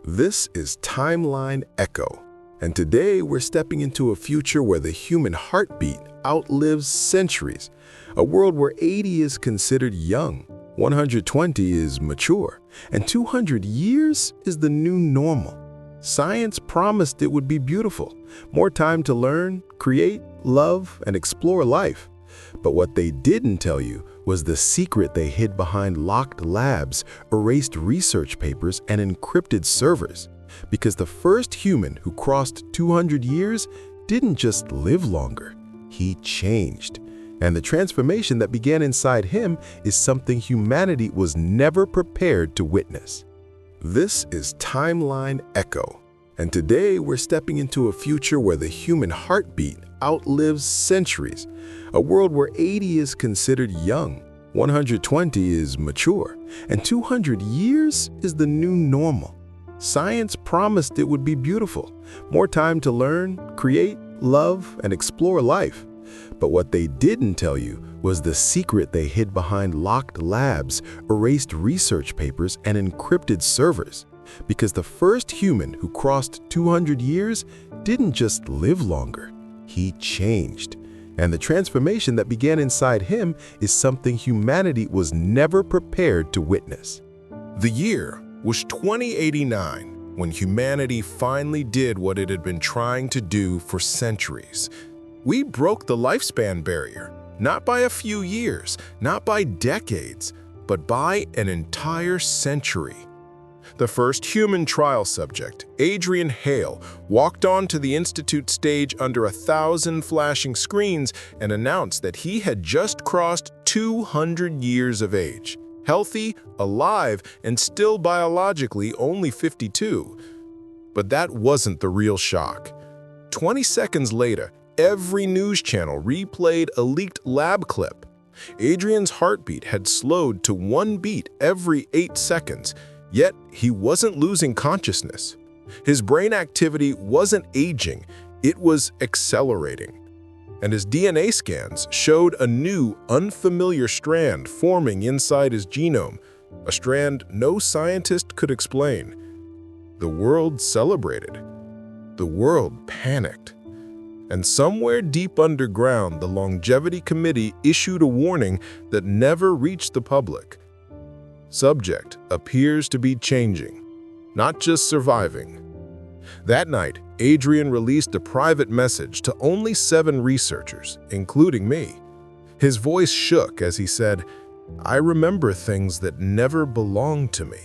This is Timeline Echo, and today we're stepping into a future where the human heartbeat outlives centuries, a world where 80 is considered young, 120 is mature, and 200 years is the new normal. Science promised it would be beautiful, more time to learn, create, love, and explore life. But what they didn't tell you was the secret they hid behind locked labs, erased research papers, and encrypted servers. Because the first human who crossed 200 years didn't just live longer, he changed. And the transformation that began inside him is something humanity was never prepared to witness. This is Timeline Echo, and today we're stepping into a future where the human heartbeat outlives centuries, a world where 80 is considered young, 120 is mature, and 200 years is the new normal. Science promised it would be beautiful, more time to learn, create, love, and explore life. But what they didn't tell you was the secret they hid behind locked labs, erased research papers, and encrypted servers. Because the first human who crossed 200 years didn't just live longer, he changed. And the transformation that began inside him is something humanity was never prepared to witness. The year was 2089, when humanity finally did what it had been trying to do for centuries. We broke the lifespan barrier, not by a few years, not by decades, but by an entire century. The first human trial subject, Adrian Hale, walked onto the Institute stage under 1,000 flashing screens and announced that he had just crossed 200 years of age, healthy, alive, and still biologically only 52. But that wasn't the real shock. 20 seconds later, every news channel replayed a leaked lab clip. Adrian's heartbeat had slowed to 1 beat every 8 seconds, yet he wasn't losing consciousness. His brain activity wasn't aging, it was accelerating. And his DNA scans showed a new, unfamiliar strand forming inside his genome, a strand no scientist could explain. The world celebrated. The world panicked. And somewhere deep underground, the Longevity Committee issued a warning that never reached the public. Subject appears to be changing, not just surviving. That night, Adrian released a private message to only 7 researchers, including me. His voice shook as he said, "I remember things that never belonged to me."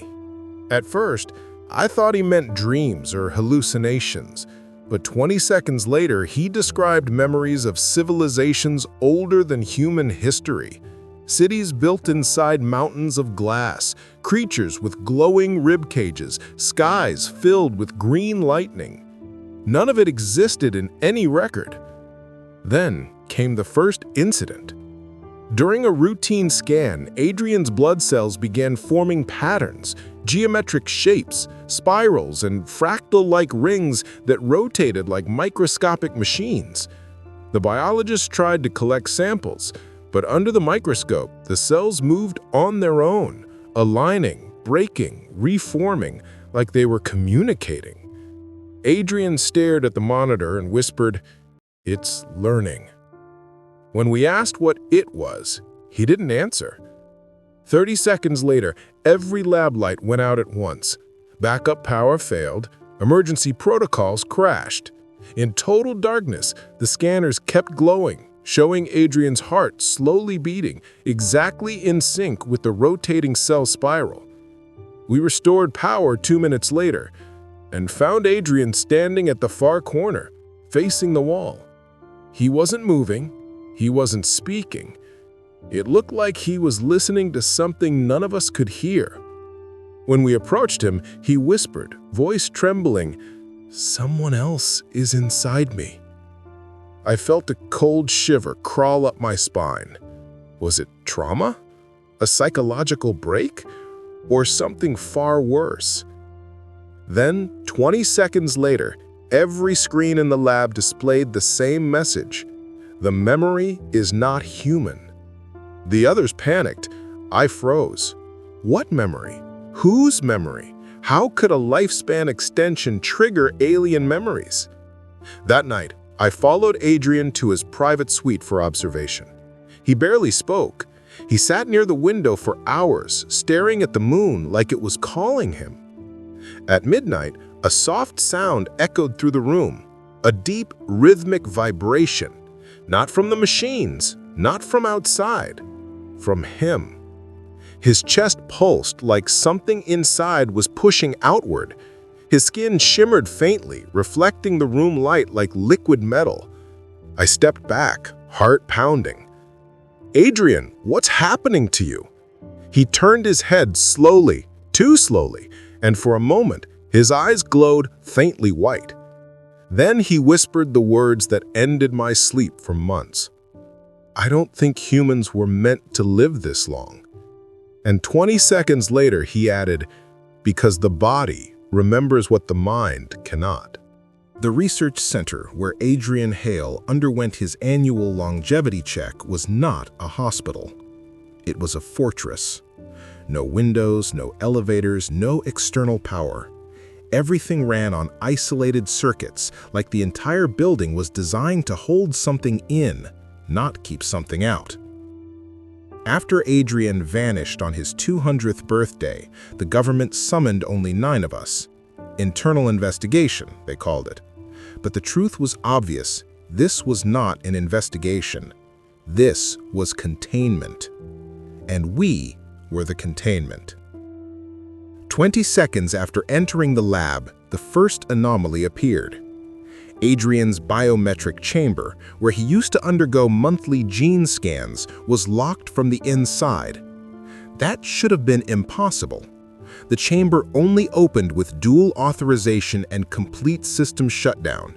At first, I thought he meant dreams or hallucinations, but 20 seconds later, he described memories of civilizations older than human history. Cities built inside mountains of glass, creatures with glowing rib cages, skies filled with green lightning. None of it existed in any record. Then came the first incident. During a routine scan, Adrian's blood cells began forming patterns, geometric shapes, spirals, and fractal-like rings that rotated like microscopic machines. The biologists tried to collect samples, but under the microscope, the cells moved on their own, aligning, breaking, reforming, like they were communicating. Adrian stared at the monitor and whispered, "It's learning." When we asked what it was, he didn't answer. 30 seconds later, every lab light went out at once. Backup power failed, emergency protocols crashed. In total darkness, the scanners kept glowing, showing Adrian's heart slowly beating, exactly in sync with the rotating cell spiral. We restored power 2 minutes later and found Adrian standing at the far corner, facing the wall. He wasn't moving, he wasn't speaking. It looked like he was listening to something none of us could hear. When we approached him, he whispered, voice trembling, "Someone else is inside me." I felt a cold shiver crawl up my spine. Was it trauma? A psychological break? Or something far worse? Then, 20 seconds later, every screen in the lab displayed the same message. The memory is not human. The others panicked. I froze. What memory? Whose memory? How could a lifespan extension trigger alien memories? That night, I followed Adrian to his private suite for observation. He barely spoke. He sat near the window for hours, staring at the moon like it was calling him. At midnight, a soft sound echoed through the room, a deep, rhythmic vibration, not from the machines, not from outside, from him. His chest pulsed like something inside was pushing outward. His skin shimmered faintly, reflecting the room light like liquid metal. I stepped back, heart pounding. "Adrian, what's happening to you?" He turned his head slowly, too slowly, and for a moment, his eyes glowed faintly white. Then he whispered the words that ended my sleep for months. "I don't think humans were meant to live this long." And 20 seconds later, he added, "Because the body remembers what the mind cannot." The research center where Adrian Hale underwent his annual longevity check was not a hospital. It was a fortress. No windows, no elevators, no external power. Everything ran on isolated circuits, like the entire building was designed to hold something in, not keep something out. After Adrian vanished on his 200th birthday, the government summoned only 9 of us. Internal investigation, they called it. But the truth was obvious. This was not an investigation. This was containment. And we were the containment. 20 seconds after entering the lab, the first anomaly appeared. Adrian's biometric chamber, where he used to undergo monthly gene scans, was locked from the inside. That should have been impossible. The chamber only opened with dual authorization and complete system shutdown.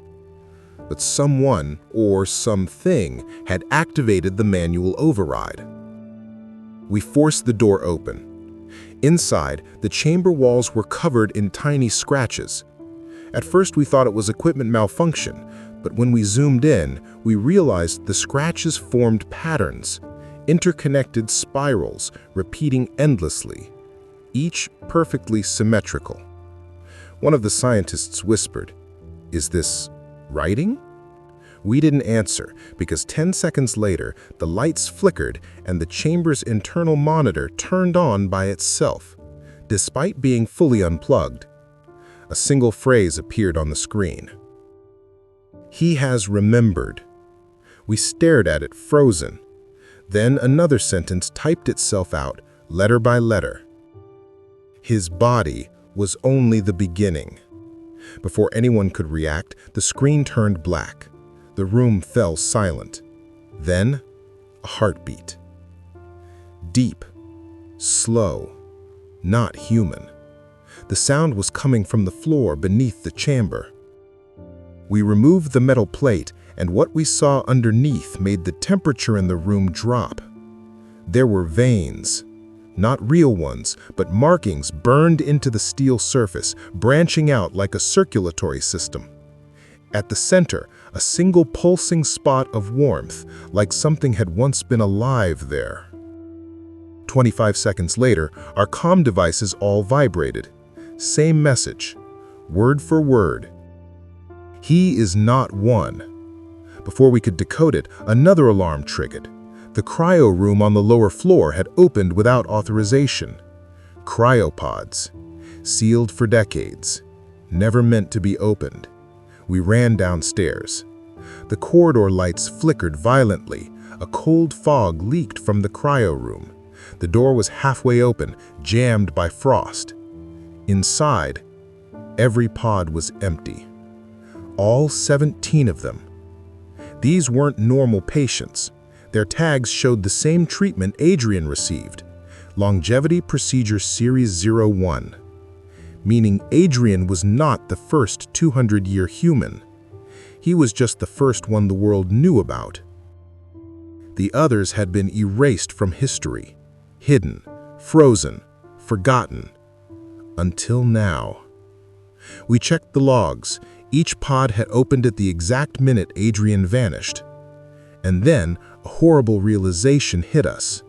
But someone or something had activated the manual override. We forced the door open. Inside, the chamber walls were covered in tiny scratches. At first, we thought it was equipment malfunction, but when we zoomed in, we realized the scratches formed patterns, interconnected spirals repeating endlessly, each perfectly symmetrical. One of the scientists whispered, "Is this writing?" We didn't answer because 10 seconds later, the lights flickered and the chamber's internal monitor turned on by itself, despite being fully unplugged. A single phrase appeared on the screen. "He has remembered." We stared at it, frozen. Then another sentence typed itself out, letter by letter. "His body was only the beginning." Before anyone could react, the screen turned black. The room fell silent. Then, a heartbeat. Deep, slow, not human. The sound was coming from the floor beneath the chamber. We removed the metal plate, and what we saw underneath made the temperature in the room drop. There were veins, not real ones, but markings burned into the steel surface, branching out like a circulatory system. At the center, a single pulsing spot of warmth, like something had once been alive there. 25 seconds later, our comm devices all vibrated. Same message, word for word. "He is not one." Before we could decode it, another alarm triggered. The cryo room on the lower floor had opened without authorization. Cryopods, sealed for decades, never meant to be opened. We ran downstairs. The corridor lights flickered violently. A cold fog leaked from the cryo room. The door was halfway open, jammed by frost. Inside, every pod was empty. All 17 of them. These weren't normal patients. Their tags showed the same treatment Adrian received, Longevity Procedure Series 01. Meaning Adrian was not the first 200-year human. He was just the first one the world knew about. The others had been erased from history, hidden, frozen, forgotten, until now. We checked the logs. Each pod had opened at the exact minute Adrian vanished. And then a horrible realization hit us.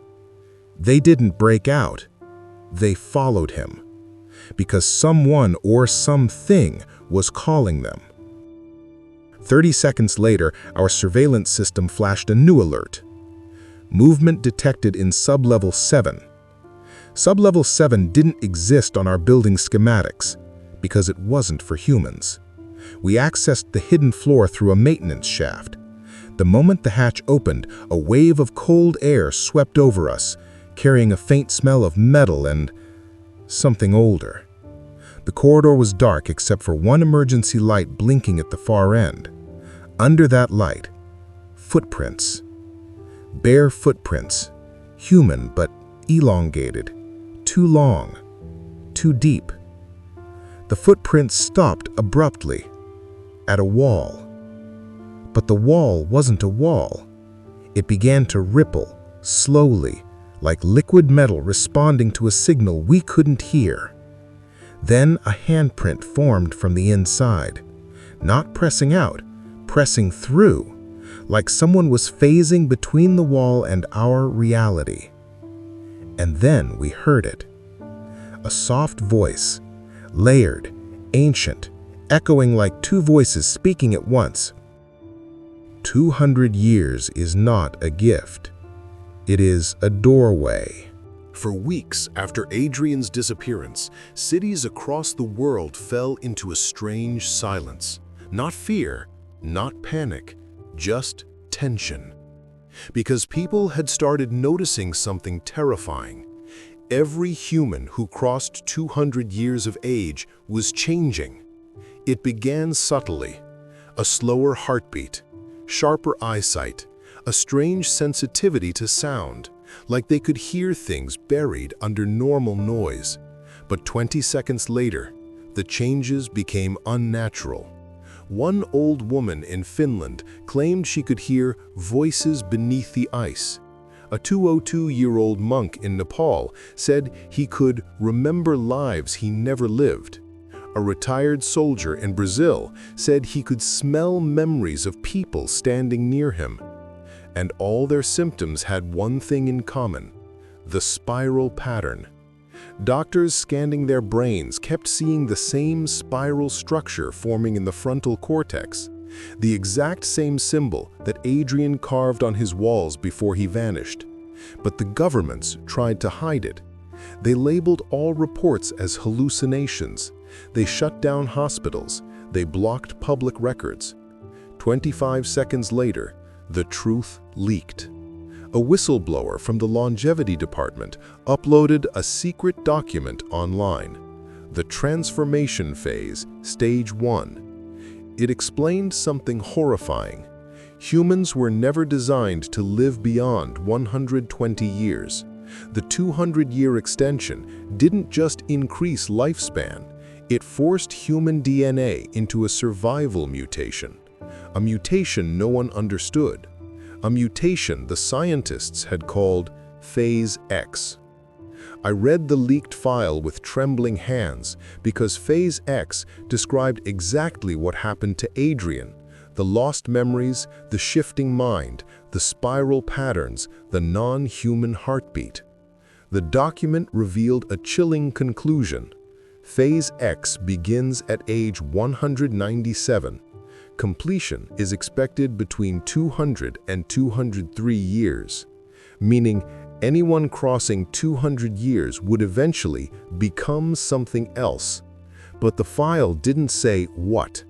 They didn't break out. They followed him. because someone or something was calling them. 30 seconds later, our surveillance system flashed a new alert. Movement detected in Sublevel 7. Sublevel 7 didn't exist on our building schematics because it wasn't for humans. We accessed the hidden floor through a maintenance shaft. The moment the hatch opened, a wave of cold air swept over us, carrying a faint smell of metal and something older. The corridor was dark except for one emergency light blinking at the far end. Under that light, footprints. Bare footprints, human but elongated, too long, too deep. The footprints stopped abruptly, at a wall. But the wall wasn't a wall. It began to ripple, slowly, like liquid metal responding to a signal we couldn't hear. Then a handprint formed from the inside, not pressing out, pressing through, like someone was phasing between the wall and our reality. And then we heard it. A soft voice, layered, ancient, echoing like two voices speaking at once. 200 years is not a gift. It is a doorway. For weeks after Adrian's disappearance, cities across the world fell into a strange silence. Not fear, not panic, just tension. Because people had started noticing something terrifying. Every human who crossed 200 years of age was changing. It began subtly. A slower heartbeat, sharper eyesight, a strange sensitivity to sound, like they could hear things buried under normal noise. But 20 seconds later, the changes became unnatural. One old woman in Finland claimed she could hear voices beneath the ice. A 202-year-old monk in Nepal said he could remember lives he never lived. A retired soldier in Brazil said he could smell memories of people standing near him. And all their symptoms had one thing in common: the spiral pattern. Doctors scanning their brains kept seeing the same spiral structure forming in the frontal cortex, the exact same symbol that Adrian carved on his walls before he vanished. But the governments tried to hide it. They labeled all reports as hallucinations. They shut down hospitals. They blocked public records. 25 seconds later, the truth leaked. A whistleblower from the longevity department uploaded a secret document online. The transformation phase, stage 1. It explained something horrifying. Humans were never designed to live beyond 120 years. The 200-year extension didn't just increase lifespan, it forced human DNA into a survival mutation. A mutation no one understood. A mutation the scientists had called Phase X. I read the leaked file with trembling hands because Phase X described exactly what happened to Adrian: the lost memories, the shifting mind, the spiral patterns, the non-human heartbeat. The document revealed a chilling conclusion. Phase X begins at age 197. Completion is expected between 200 and 203 years, meaning anyone crossing 200 years would eventually become something else. But the file didn't say what.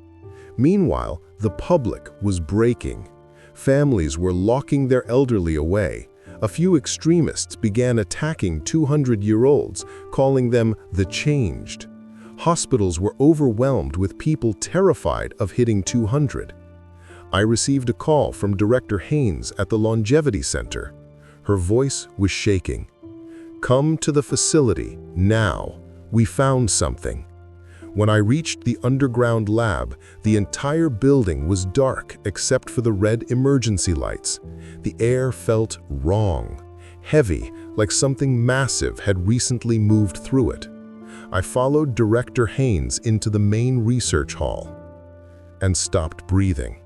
Meanwhile, the public was breaking. Families were locking their elderly away. A few extremists began attacking 200-year-olds, calling them the changed. Hospitals were overwhelmed with people terrified of hitting 200. I received a call from Director Haynes at the Longevity Center. Her voice was shaking. "Come to the facility, now. We found something." When I reached the underground lab, the entire building was dark except for the red emergency lights. The air felt wrong, heavy, like something massive had recently moved through it. I followed Director Haynes into the main research hall and stopped breathing.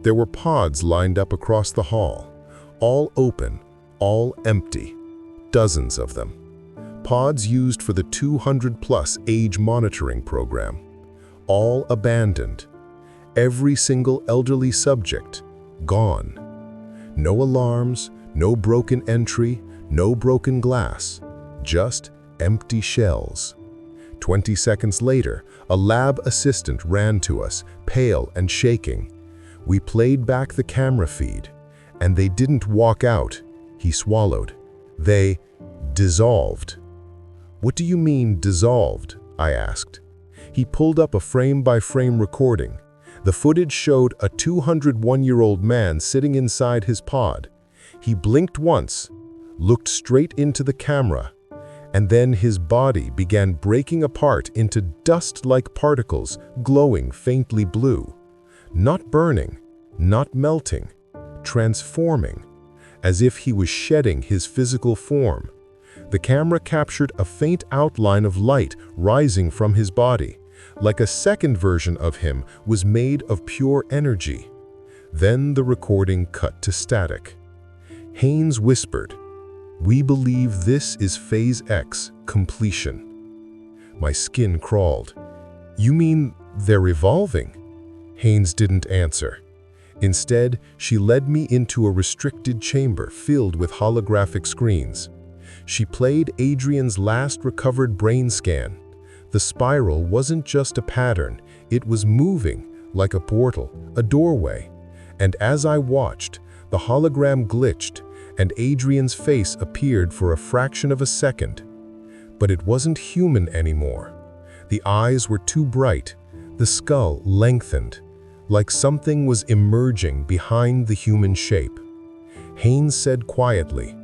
There were pods lined up across the hall, all open, all empty, dozens of them. pods used for the 200-plus age monitoring program. All abandoned. Every single elderly subject gone. No alarms, no broken entry, no broken glass, just empty shells. 20 seconds later, a lab assistant ran to us, pale and shaking. We played back the camera feed, and they didn't walk out, he swallowed. They dissolved. What do you mean, dissolved? I asked. He pulled up a frame-by-frame recording. The footage showed a 201-year-old man sitting inside his pod. He blinked once, looked straight into the camera, and then his body began breaking apart into dust-like particles glowing faintly blue. Not burning, not melting, transforming, as if he was shedding his physical form. The camera captured a faint outline of light rising from his body, like a second version of him was made of pure energy. Then the recording cut to static. Haynes whispered, "We believe this is Phase X, completion." My skin crawled. "You mean they're evolving?" Haynes didn't answer. Instead, she led me into a restricted chamber filled with holographic screens. She played Adrian's last recovered brain scan. The spiral wasn't just a pattern, it was moving like a portal, a doorway. And as I watched, the hologram glitched and Adrian's face appeared for a fraction of a second. But it wasn't human anymore. The eyes were too bright, the skull lengthened, like something was emerging behind the human shape. Haynes said quietly,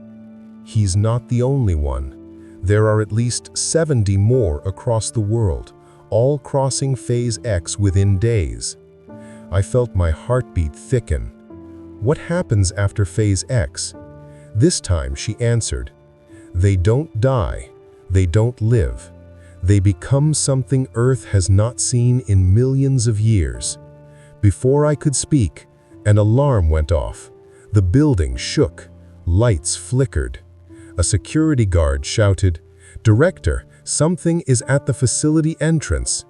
"He's not the only one. There are at least 70 more across the world, all crossing Phase X within days." I felt my heartbeat thicken. What happens after Phase X? This time she answered, "They don't die, they don't live. They become something Earth has not seen in millions of years." Before I could speak, an alarm went off. The building shook, lights flickered. A security guard shouted, "Director, something is at the facility entrance."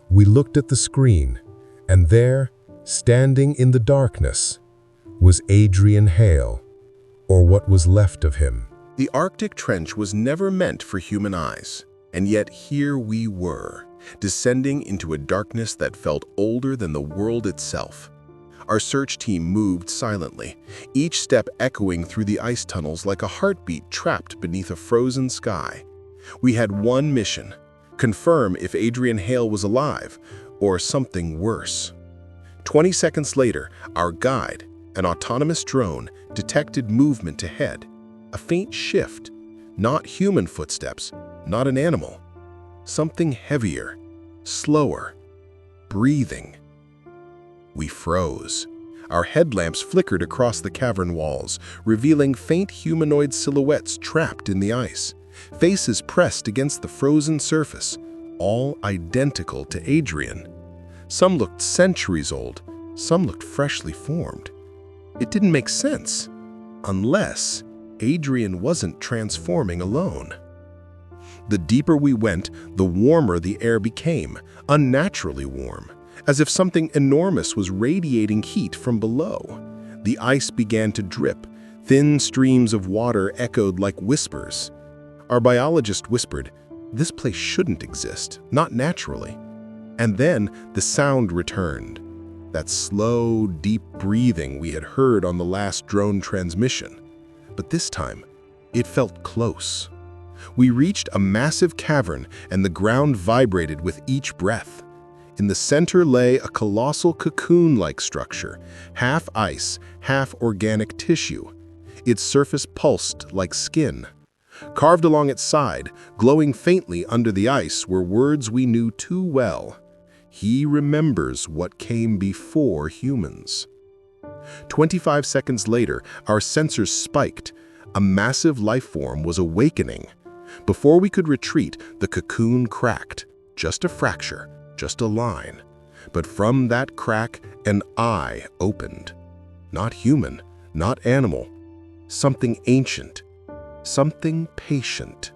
We looked at the screen, and there, standing in the darkness, was Adrian Hale, or what was left of him. The Arctic Trench was never meant for human eyes, and yet here we were, descending into a darkness that felt older than the world itself. Our search team moved silently, each step echoing through the ice tunnels like a heartbeat trapped beneath a frozen sky. We had one mission: confirm if Adrian Hale was alive, or something worse. 20 seconds later, our guide, an autonomous drone, detected movement ahead. A faint shift, not human footsteps, not an animal. Something heavier, slower, breathing. We froze. Our headlamps flickered across the cavern walls, revealing faint humanoid silhouettes trapped in the ice, faces pressed against the frozen surface, all identical to Adrian. Some looked centuries old, some looked freshly formed. It didn't make sense, unless Adrian wasn't transforming alone. The deeper we went, the warmer the air became, unnaturally warm, as if something enormous was radiating heat from below. The ice began to drip. Thin streams of water echoed like whispers. Our biologist whispered, "This place shouldn't exist, not naturally." And then the sound returned. That slow, deep breathing we had heard on the last drone transmission. But this time, it felt close. We reached a massive cavern, and the ground vibrated with each breath. In the center lay a colossal cocoon-like structure, half ice, half organic tissue. Its surface pulsed like skin. Carved along its side, glowing faintly under the ice, were words we knew too well. "He remembers what came before humans." 25 seconds later, our sensors spiked. A massive life form was awakening. Before we could retreat, the cocoon cracked. Just a fracture, just a line. But from that crack, an eye opened. Not human, not animal. Something ancient. Something patient.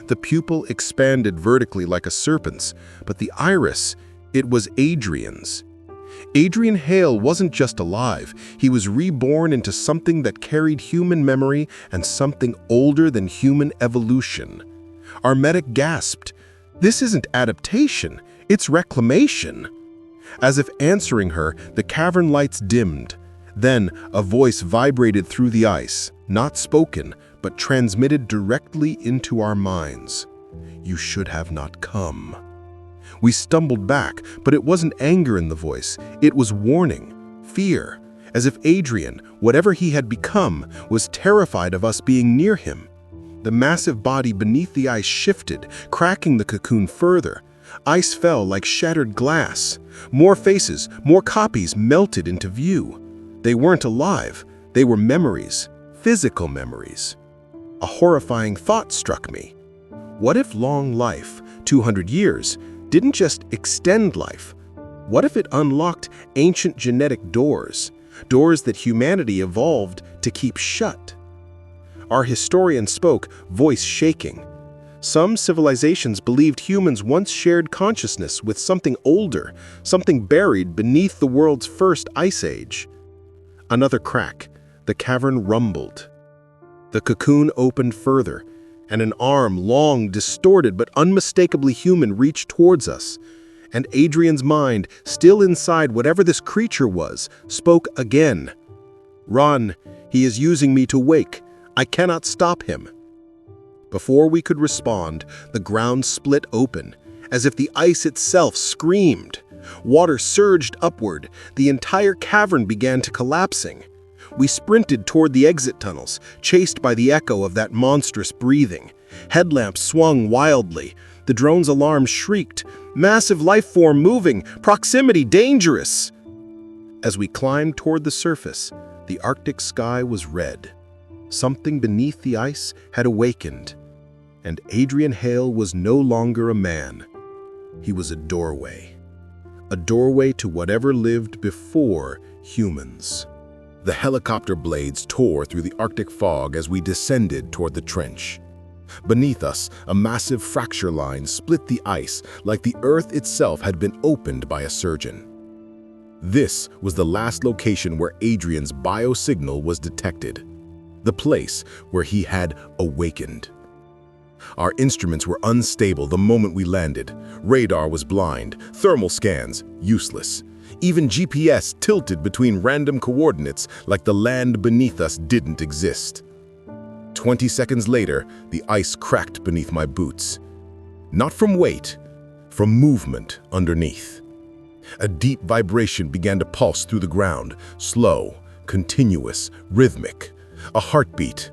The pupil expanded vertically like a serpent's, but the iris, it was Adrian's. Adrian Hale wasn't just alive, he was reborn into something that carried human memory and something older than human evolution. Our medic gasped, "This isn't adaptation, it's reclamation." As if answering her, the cavern lights dimmed. Then a voice vibrated through the ice, not spoken, but transmitted directly into our minds. "You should have not come." We stumbled back, but it wasn't anger in the voice. It was warning, fear, as if Adrian, whatever he had become, was terrified of us being near him. The massive body beneath the ice shifted, cracking the cocoon further. Ice fell like shattered glass. More faces, more copies melted into view. They weren't alive. They were memories, physical memories. A horrifying thought struck me. What if long life, 200 years, didn't just extend life? What if it unlocked ancient genetic doors, doors that humanity evolved to keep shut? Our historian spoke, voice shaking. Some civilizations believed humans once shared consciousness with something older, something buried beneath the world's first ice age. Another crack. The cavern rumbled. The cocoon opened further, and an arm, long, distorted, but unmistakably human, reached towards us. And Adrian's mind, still inside whatever this creature was, spoke again. "Run! He is using me to wake. I cannot stop him." Before we could respond, the ground split open, as if the ice itself screamed. Water surged upward. The entire cavern began to collapsing. We sprinted toward the exit tunnels, chased by the echo of that monstrous breathing. Headlamps swung wildly. The drone's alarm shrieked. "Massive life form moving! Proximity dangerous!" As we climbed toward the surface, the Arctic sky was red. Something beneath the ice had awakened. And Adrian Hale was no longer a man. He was a doorway. A doorway to whatever lived before humans. The helicopter blades tore through the Arctic fog as we descended toward the trench. Beneath us, a massive fracture line split the ice like the Earth itself had been opened by a surgeon. This was the last location where Adrian's biosignal was detected. The place where he had awakened. Our instruments were unstable the moment we landed. Radar was blind, thermal scans useless. Even GPS tilted between random coordinates like the land beneath us didn't exist. 20 seconds later, the ice cracked beneath my boots. Not from weight, from movement underneath. A deep vibration began to pulse through the ground, slow, continuous, rhythmic. A heartbeat,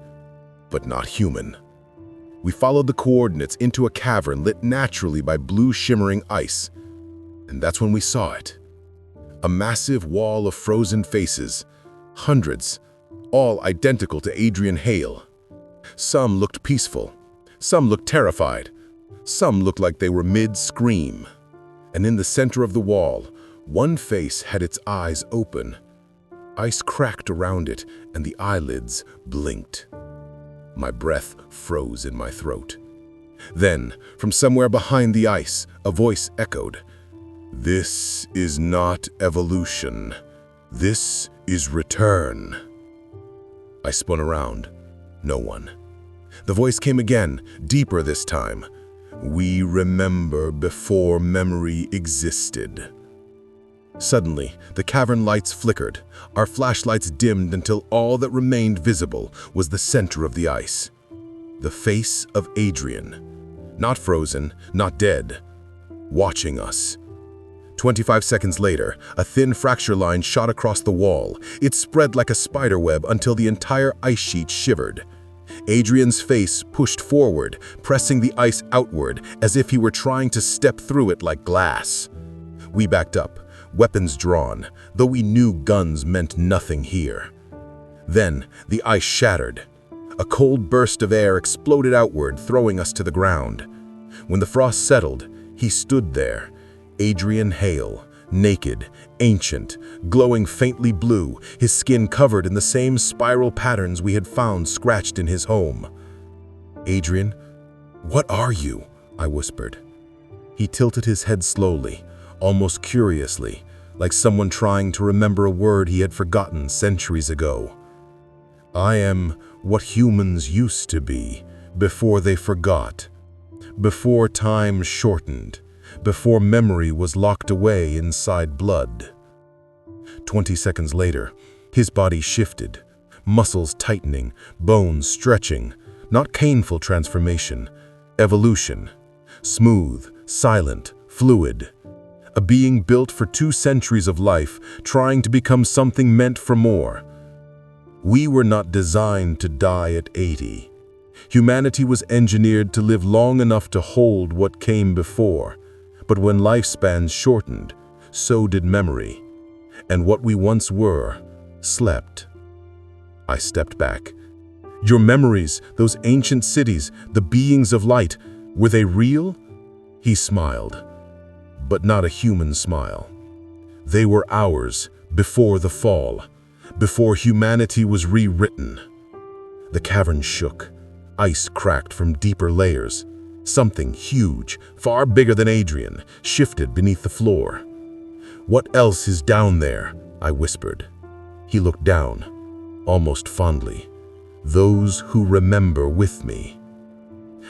but not human. We followed the coordinates into a cavern lit naturally by blue shimmering ice. And that's when we saw it. A massive wall of frozen faces, hundreds, all identical to Adrian Hale. Some looked peaceful, some looked terrified, some looked like they were mid-scream. And in the center of the wall, one face had its eyes open. Ice cracked around it, and the eyelids blinked. My breath froze in my throat. Then, from somewhere behind the ice, a voice echoed, "This is not evolution. This is return." I spun around. No one. The voice came again, deeper this time. "We remember before memory existed." Suddenly, the cavern lights flickered. Our flashlights dimmed until all that remained visible was the center of the ice. The face of Adrian. Not frozen, not dead. Watching us. 25 seconds later, a thin fracture line shot across the wall. It spread like a spiderweb until the entire ice sheet shivered. Adrian's face pushed forward, pressing the ice outward as if he were trying to step through it like glass. We backed up, weapons drawn, though we knew guns meant nothing here. Then, the ice shattered. A cold burst of air exploded outward, throwing us to the ground. When the frost settled, he stood there, Adrian Hale, naked, ancient, glowing faintly blue, his skin covered in the same spiral patterns we had found scratched in his home. "Adrian, "What are you?" I whispered. He tilted his head slowly, almost curiously, like someone trying to remember a word he had forgotten centuries ago. "I am what humans used to be, before they forgot, before time shortened, before memory was locked away inside blood." 20 seconds later, his body shifted, muscles tightening, bones stretching, not painful transformation, evolution, smooth, silent, fluid. A being built for 2 centuries of life, trying to become something meant for more. We were not designed to die at 80. Humanity was engineered to live long enough to hold what came before. But when lifespans shortened, so did memory. And what we once were, slept. I stepped back. "Your memories, those ancient cities, the beings of light, were they real?" He smiled, but not a human smile. "They were ours before the fall, before humanity was rewritten." The cavern shook. Ice cracked from deeper layers. Something huge, far bigger than Adrian, shifted beneath the floor. "What else is down there?" I whispered. He looked down, almost fondly. "Those who remember with me."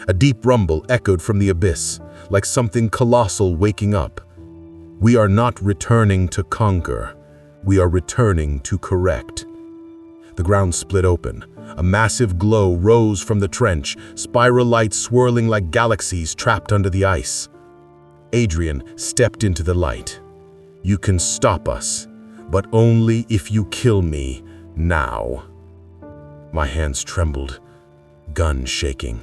A deep rumble echoed from the abyss, like something colossal waking up. "We are not returning to conquer. We are returning to correct." The ground split open. A massive glow rose from the trench, spiral lights swirling like galaxies trapped under the ice. Adrian stepped into the light. "You can stop us, but only if you kill me now." My hands trembled, gun shaking.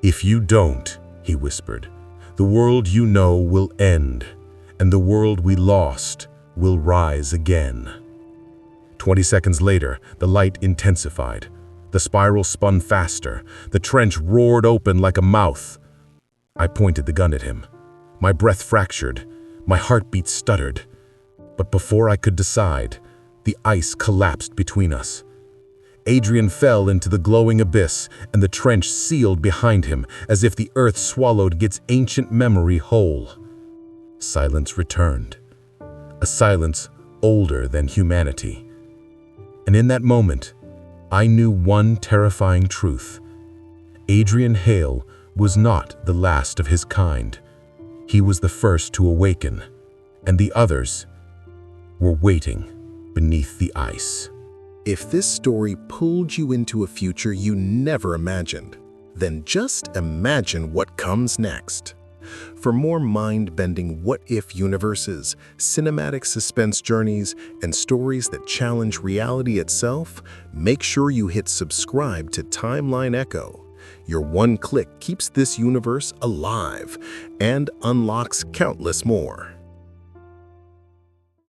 "If you don't," he whispered, "the world you know will end, and the world we lost will rise again." 20 seconds later, the light intensified. The spiral spun faster. The trench roared open like a mouth. I pointed the gun at him. My breath fractured. My heartbeat stuttered. But before I could decide, the ice collapsed between us. Adrian fell into the glowing abyss, and the trench sealed behind him, as if the earth swallowed its ancient memory whole. Silence returned. A silence older than humanity. And in that moment, I knew one terrifying truth. Adrian Hale was not the last of his kind. He was the first to awaken, and the others were waiting beneath the ice. If this story pulled you into a future you never imagined, then just imagine what comes next. For more mind-bending what-if universes, cinematic suspense journeys, and stories that challenge reality itself, make sure you hit subscribe to Timeline Echo. Your one click keeps this universe alive and unlocks countless more.